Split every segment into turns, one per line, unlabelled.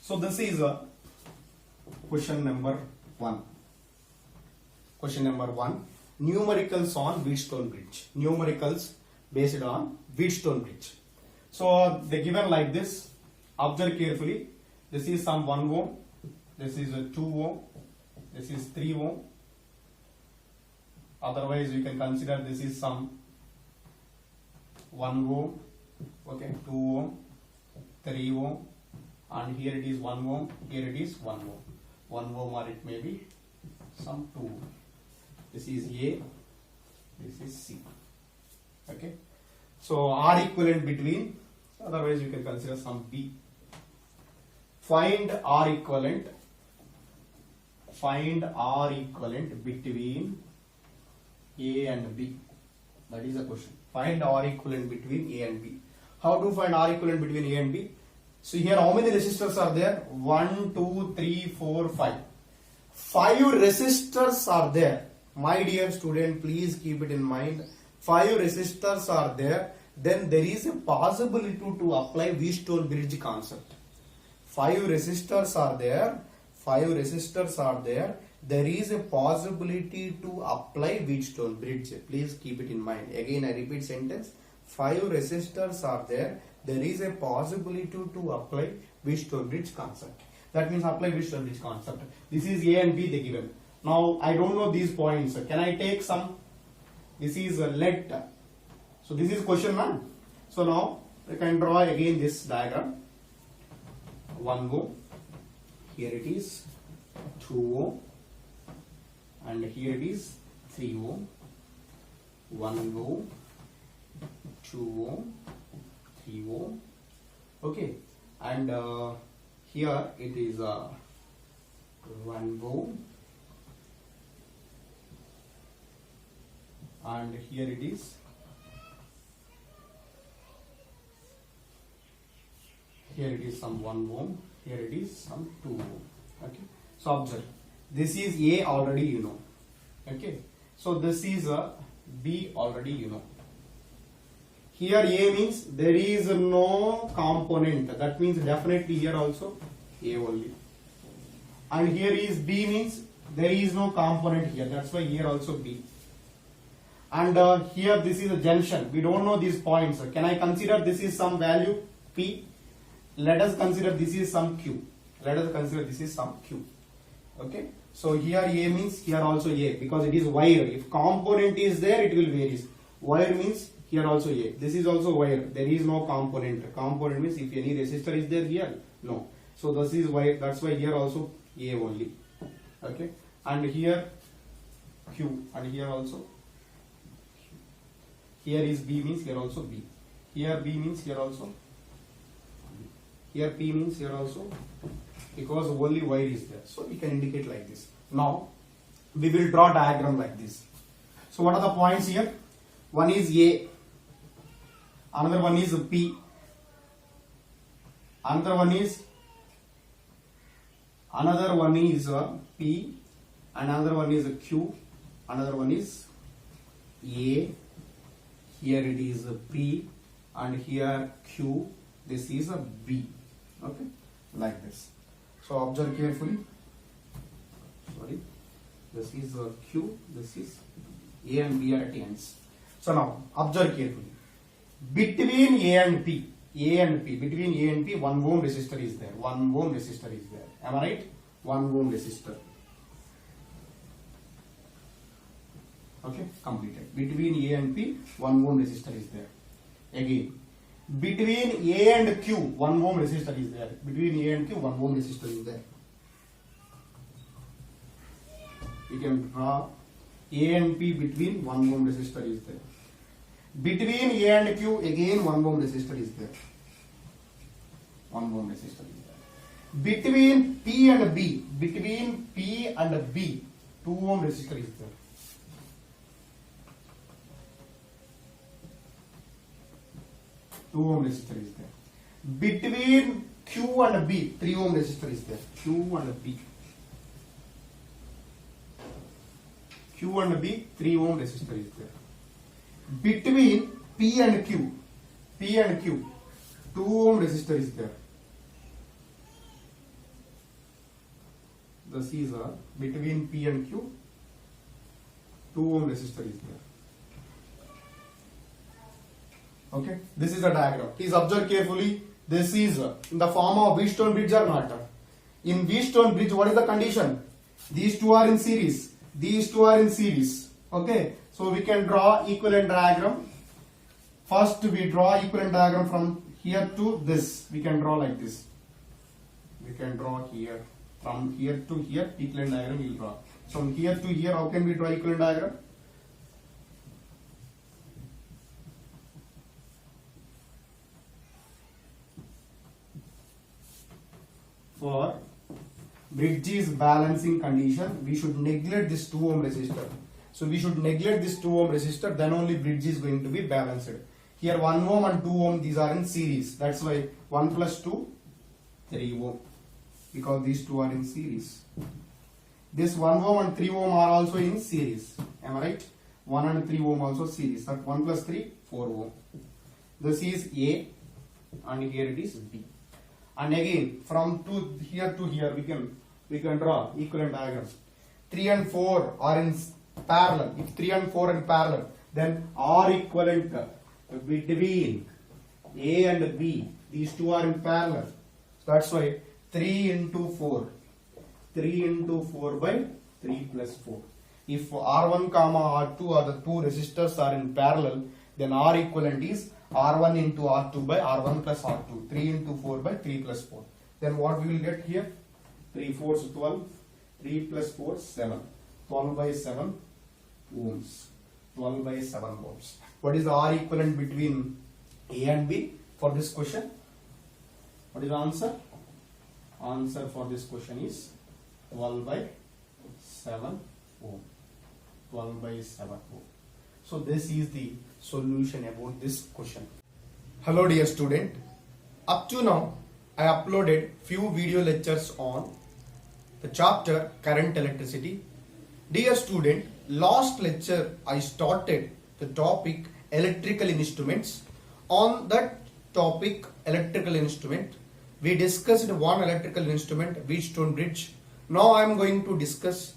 So this is question number 1. Question number 1. Numericals on Wheatstone bridge. Numericals based on Wheatstone bridge. So they given like this. Observe carefully. This is some 1 ohm. This is a 2 ohm. This is 3 ohm. Otherwise, you can consider this is some 1 ohm. Okay, 2 ohm, 3 ohm, and here it is 1 ohm. Here it is 1 ohm. 1 ohm, or it may be some 2 ohm. This is A. This is C. Okay. So R equivalent between. Otherwise, you can consider some B. Find R equivalent. Find R equivalent between A and B. That is the question. Find R equivalent between A and B. How to find R equivalent between A and B? So here how many resistors are there? 1, 2, 3, 4, 5. 5 resistors are there. My dear student, please keep it in mind. 5 resistors are there. Then there is a possibility to apply Wheatstone bridge concept. 5 resistors are there. 5 resistors are there. There is a possibility to apply Wheatstone bridge. Please keep it in mind. Again, I repeat sentence. 5 resistors are there. There is a possibility to apply Wheatstone bridge concept. That means apply Wheatstone bridge concept. This is A and B they given. Now I don't know these points. Can I take some? This is lead. So this is question 1. So now I can draw again this diagram. 1 ohm. Here it is 2 ohm. And here it is 3 ohm. 1 ohm. 2 ohm. 3 ohm. Okay. And here it is 1 ohm. And here it is some 1 ohm, here it is some 2 ohm. Okay, so observe, this is A already you know. Okay, so this is B already you know. Here A means there is no component, that means definitely here also A only. And here is B means there is no component here, that's why here also B. And here this is a junction. We don't know these points. Can I consider this is some value P? Let us consider this is some Q. Let us consider this is some Q. Okay. So here A means here also A because it is wire. If component is there, it will vary. Wire means here also A. This is also wire. There is no component. Component means if any resistor is there here, no. So this is wire. That's why here also A only. Okay. And here Q. And here also. Here is B means here also B. Here B means here also. Here P means here also. Because only wire is there. So we can indicate like this. Now we will draw diagram like this. So what are the points here? One is A. Another one is P. Another one is P. Another one is Q. Another one is A. Here it is a P and here Q. This is a B. Okay, like this. So observe carefully. Sorry, this is a Q. This is A and B are at ends. So now observe carefully. Between A and P, between A and P, 1 ohm resistor is there. 1 ohm resistor is there. Am I right? 1 ohm resistor. Okay, completed. Between A and P, 1 ohm resistor is there. Again, between A and Q, 1 ohm resistor is there. Between A and Q, 1 ohm resistor is there. We can draw A and P between 1 ohm resistor is there. Between A and Q, again 1 ohm resistor is there. 1 ohm resistor is there. Between P and B, 2 ohm resistor is there. 2 ohm resistor is there. Between Q and B, 3 ohm resistor is there. Q and B, 3 ohm resistor is there. Between P and Q, 2 ohm resistor is there. the Caesar between P and Q, 2 ohm resistor is there. Okay, this is a diagram. Please observe carefully. This is in the form of Wheatstone bridge or not. In Wheatstone bridge, what is the condition? These two are in series. These two are in series. Okay, so we can draw equivalent diagram. First, we draw equivalent diagram from here to this. We can draw like this. We can draw here. From here to here, equivalent diagram we will draw. From here to here, how can we draw equivalent diagram? For bridges balancing condition, we should neglect this 2 ohm resistor. So we should neglect this 2 ohm resistor, then only bridge is going to be balanced. Here 1 ohm and 2 ohm, these are in series. That's why 1 plus 2, 3 ohm. Because these two are in series. This 1 ohm and 3 ohm are also in series. Am I right? 1 and 3 ohm also series. That 1 plus 3, 4 ohm. This is A and here it is B. And again from here to here we can draw equivalent diagram. 3 and 4 are in parallel. If 3 and 4 are in parallel, then R equivalent between A and B. These two are in parallel. So that's why 3 into 4. 3 into 4 by 3 plus 4. If R1 comma R2 are the two resistors are in parallel, then R equivalent is R1 into R2 by R1 plus R2. 3 into 4 by 3 plus 4. Then what we will get here? 3 4s 12. 3 plus 4 7. 12 by 7 ohms. 12 by 7 ohms. What is the R equivalent between A and B for this question? What is the answer? Answer for this question is 12 by 7 ohm. 12 by 7 ohm. So this is the solution about this question. Hello dear student. Up to now I uploaded few video lectures on the chapter current electricity. Dear student, last lecture I started the topic electrical instruments. On that topic electrical instrument, we discussed one electrical instrument, Wheatstone bridge. Now I am going to discuss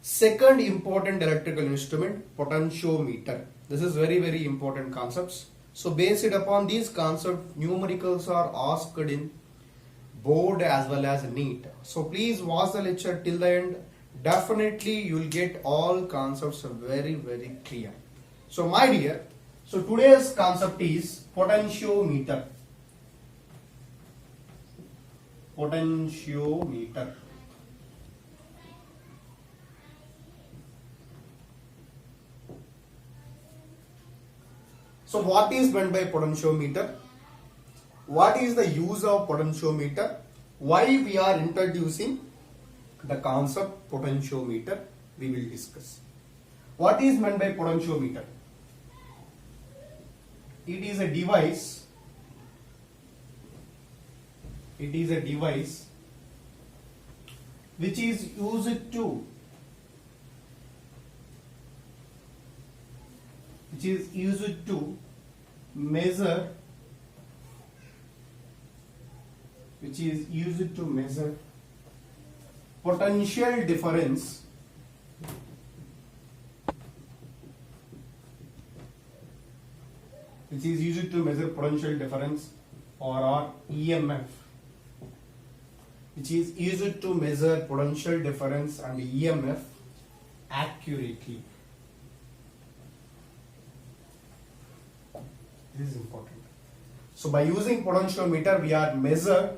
second important electrical instrument, potentiometer. This is very important concepts. So based upon these concepts, numericals are asked in board as well as NEET. So please watch the lecture till the end. Definitely you will get all concepts very clear. So my dear, so today's concept is potentiometer. Potentiometer. So what is meant by potentiometer? What is the use of potentiometer? Why we are introducing the concept potentiometer? We will discuss. What is meant by potentiometer? It is a device. It is a device which is used to measure potential difference or EMF, which is used to measure potential difference and EMF accurately. This is important. So by using potentiometer, we are measure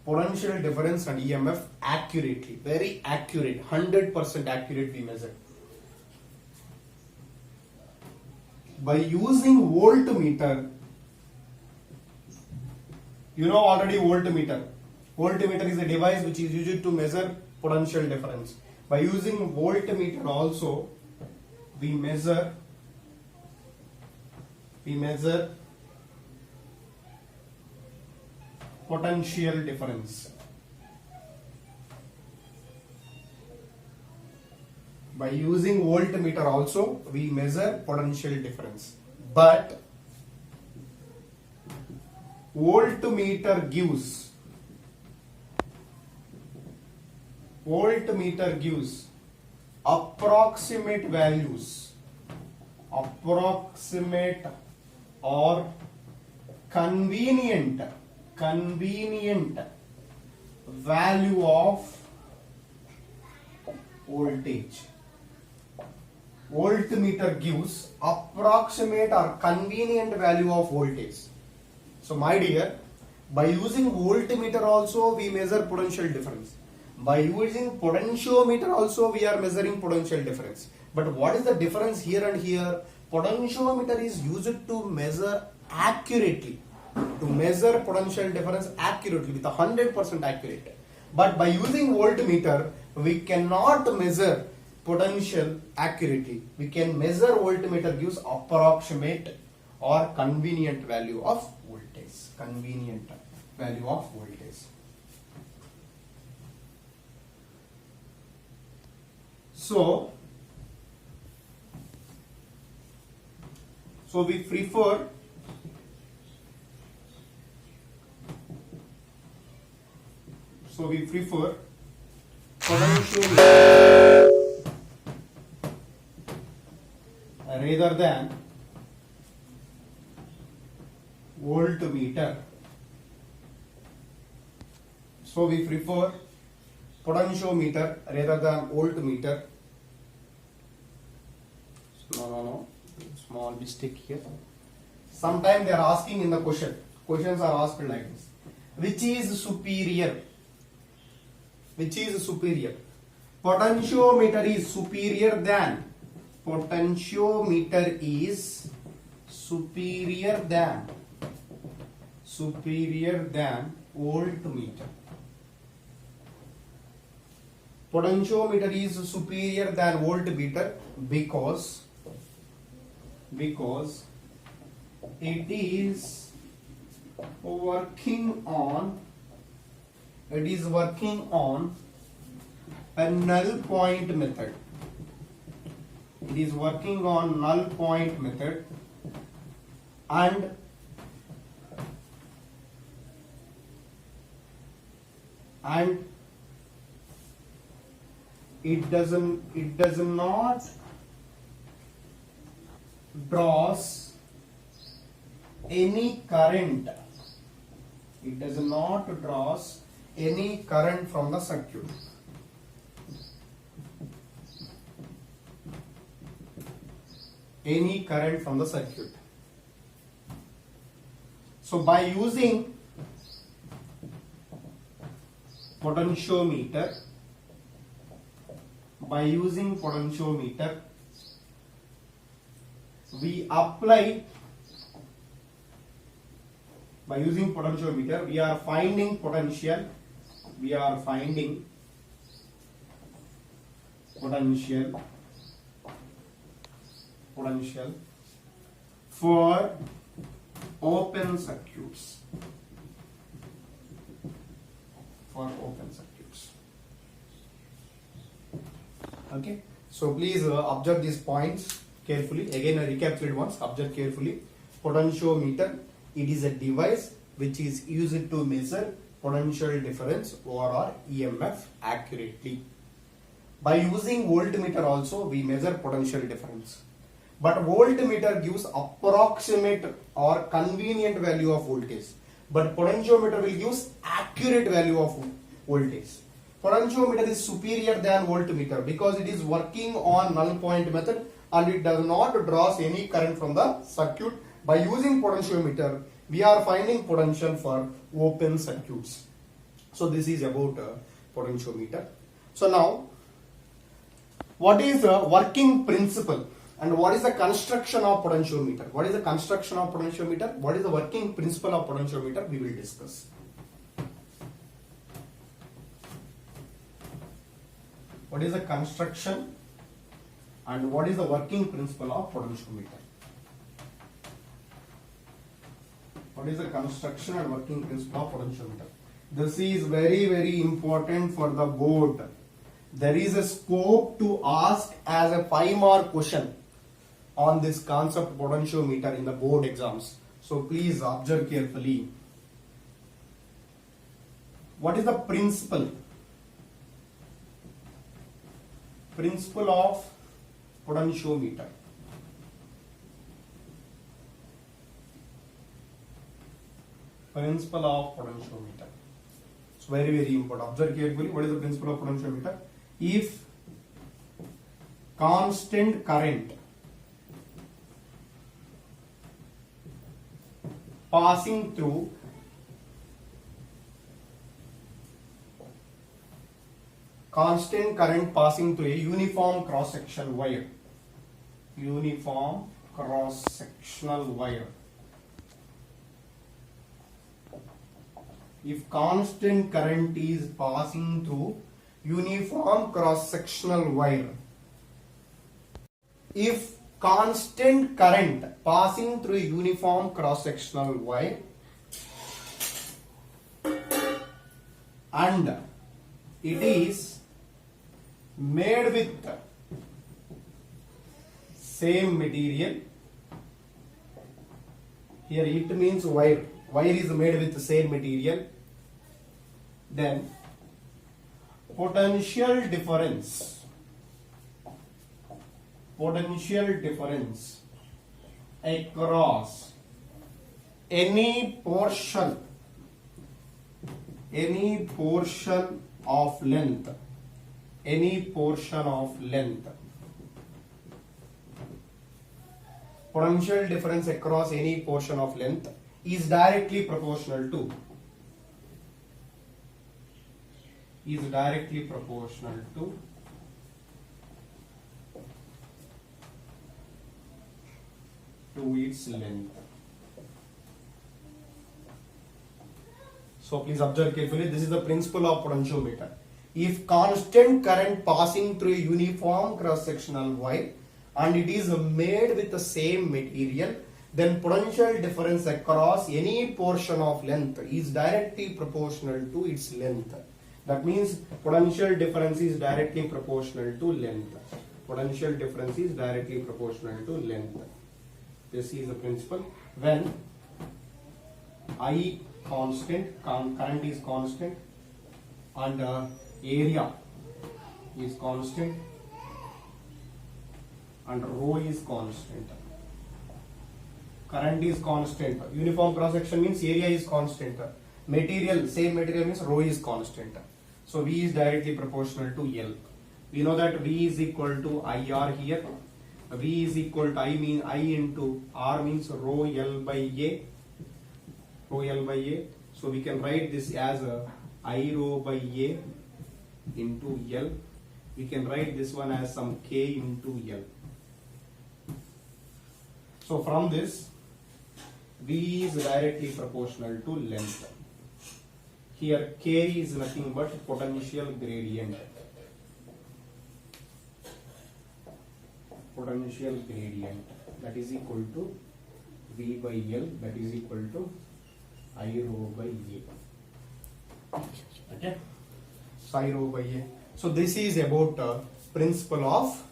potential difference and EMF accurately, very accurate, 100% accurate we measure. By using voltmeter, you know already voltmeter. Voltmeter is a device which is used to measure potential difference. By using voltmeter also, we measure potential difference. By using voltmeter also, we measure potential difference. But voltmeter gives Voltmeter gives approximate values, approximate or convenient value of voltage. Voltmeter gives approximate or convenient value of voltage. So my dear, by using voltmeter also we measure potential difference. By using potentiometer also we are measuring potential difference. But what is the difference here and here? Potentiometer is used to measure accurately, to measure potential difference accurately with 100% accurate. But by using voltmeter we cannot measure potential accurately. We can measure voltmeter gives approximate or convenient value of voltage. Convenient value of voltage. So we prefer potentiometer rather than voltmeter. So we prefer potentiometer rather than voltmeter. No. Small mistake here. Sometimes they are asking in the question. Questions are asked like this. Which is superior? Which is superior? Potentiometer is superior than. Potentiometer is superior than voltmeter. Potentiometer is superior than voltmeter because it is working on a null point method. It is working on null point method and it does not draws any current. It does not draws any current from the circuit. Any current from the circuit. So by using potentiometer, we apply, by using potentiometer we are finding potential, for open circuits. Okay, so please observe these points carefully. Again I recapitulate once. Observe carefully. Potentiometer, it is a device which is used to measure potential difference or EMF accurately. By using voltmeter also we measure potential difference. But voltmeter gives approximate or convenient value of voltage. But potentiometer will give accurate value of voltage. Potentiometer is superior than voltmeter because it is working on null point method and it does not draws any current from the circuit. By using potentiometer, we are finding potential for open circuits. So this is about potentiometer. So now, what is the working principle and what is the construction of potentiometer? What is the construction of potentiometer? What is the working principle of potentiometer? We will discuss. What is the construction and what is the working principle of potentiometer? What is the construction and working principle of potentiometer? This is very, very important for the board. There is a scope to ask as a 5-mark question on this concept potentiometer in the board exams. So please observe carefully. What is the principle? principle of potentiometer. Principle of potentiometer. It's very, very important. Observe carefully. What is the principle of potentiometer? If constant current passing through a uniform cross sectional wire, if constant current is passing through uniform cross sectional wire, if constant current passing through a uniform cross sectional wire and it is made with same material, here it means wire is made with the same material, then potential difference across any portion of length, potential difference across any portion of length is directly proportional to its length. So please observe carefully. This is the principle of potentiometer. If constant current passing through a uniform cross sectional wire and it is made with the same material, then potential difference across any portion of length is directly proportional to its length. That means potential difference is directly proportional to length. This is the principle. When I constant, current is constant and area is constant and rho is constant. Current is constant. Uniform cross section means area is constant. Same material means rho is constant. So V is directly proportional to L. We know that V is equal to IR here. V is equal to I into R means rho L by A. So we can write this as I rho by A into L. We can write this one as some K into L. So from this, V is directly proportional to length. Here K is nothing but potential gradient. That is equal to V by L, that is equal to I rho by A. Okay? So I rho by A. So this is about principle of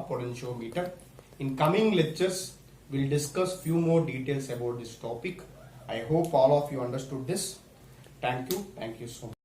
potentiometer. In coming lectures, we'll discuss few more details about this topic. I hope all of you understood this. Thank you so much.